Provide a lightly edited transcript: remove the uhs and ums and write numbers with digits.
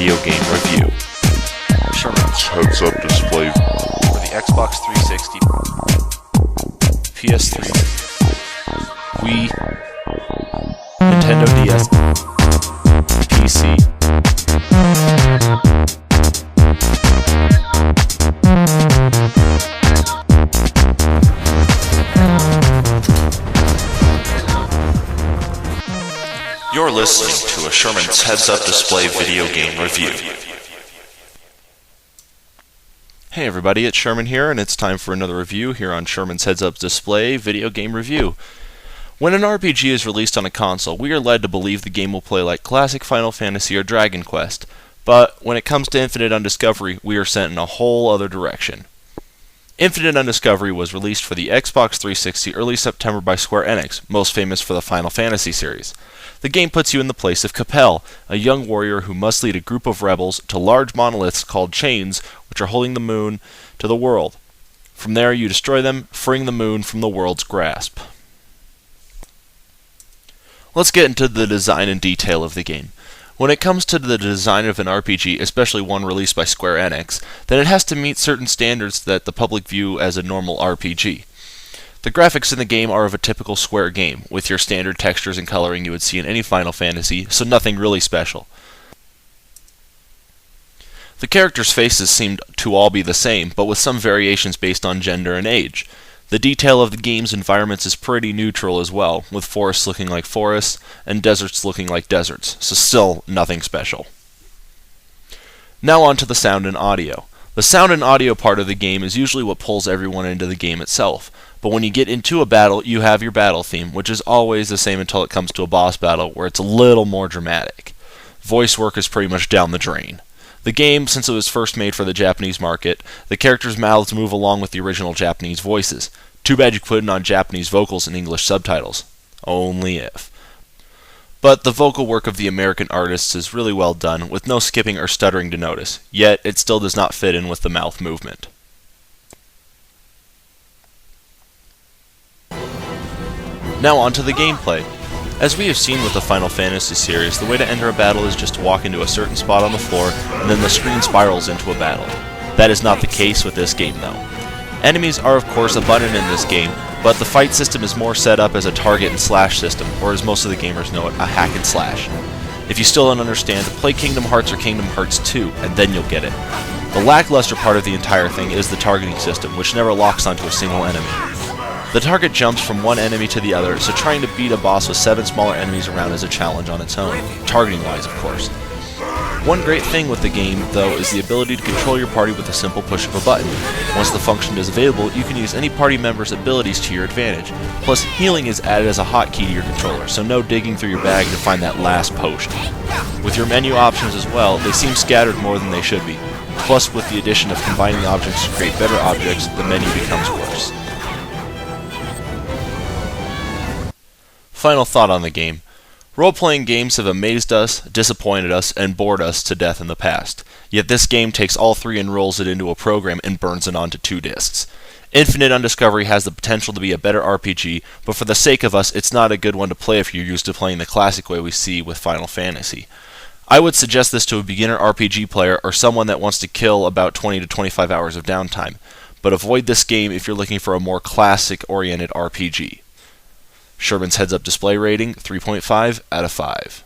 video game review. Sherman's heads-up display For the Xbox 360, PS3, Wii, Nintendo DS, PC. You're listening to a Sherman's Heads-Up Display video game review. Hey everybody, it's Sherman here, and it's time for another review here on Sherman's Heads-Up Display video game review. When an RPG is released on a console, we are led to believe the game will play like classic Final Fantasy or Dragon Quest, but when it comes to Infinite Undiscovery, we are sent in a whole other direction. Infinite Undiscovery was released for the Xbox 360 early September by Square Enix, most famous for the Final Fantasy series. The game puts you in the place of Capel, a young warrior who must lead a group of rebels to large monoliths called chains, which are holding the moon to the world. From there, you destroy them, freeing the moon from the world's grasp. Let's get into the design and detail of the game. When it comes to the design of an RPG, especially one released by Square Enix, then it has to meet certain standards that the public view as a normal RPG. The graphics in the game are of a typical Square game, with your standard textures and coloring you would see in any Final Fantasy, so nothing really special. The characters' faces seem to all be the same, but with some variations based on gender and age. The detail of the game's environments is pretty neutral as well, with forests looking like forests, and deserts looking like deserts, so still nothing special. Now on to the sound and audio. The sound and audio part of the game is usually what pulls everyone into the game itself. But when you get into a battle, you have your battle theme, which is always the same until it comes to a boss battle, where it's a little more dramatic. Voice work is pretty much down the drain. The game, since it was first made for the Japanese market, the characters' mouths move along with the original Japanese voices. Too bad you couldn't on Japanese vocals and English subtitles. Only if. But the vocal work of the American artists is really well done, with no skipping or stuttering to notice, yet it still does not fit in with the mouth movement. Now on to the gameplay. As we have seen with the Final Fantasy series, the way to enter a battle is just to walk into a certain spot on the floor, and then the screen spirals into a battle. That is not the case with this game though. Enemies are of course abundant in this game, but the fight system is more set up as a target and slash system, or as most of the gamers know it, a hack and slash. If you still don't understand, play Kingdom Hearts or Kingdom Hearts 2, and then you'll get it. The lackluster part of the entire thing is the targeting system, which never locks onto a single enemy. The target jumps from one enemy to the other, so trying to beat a boss with 7 smaller enemies around is a challenge on its own, targeting-wise of course. One great thing with the game, though, is the ability to control your party with a simple push of a button. Once the function is available, you can use any party member's abilities to your advantage. Plus, healing is added as a hotkey to your controller, so no digging through your bag to find that last potion. With your menu options as well, they seem scattered more than they should be. Plus, with the addition of combining objects to create better objects, the menu becomes worse. Final thought on the game. Role-playing games have amazed us, disappointed us, and bored us to death in the past. Yet this game takes all three and rolls it into a program and burns it onto 2 discs. Infinite Undiscovery has the potential to be a better RPG, but for the sake of us, it's not a good one to play if you're used to playing the classic way we see with Final Fantasy. I would suggest this to a beginner RPG player or someone that wants to kill about 20 to 25 hours of downtime, but avoid this game if you're looking for a more classic-oriented RPG. Sherman's Heads-Up Display rating, 3.5 out of 5.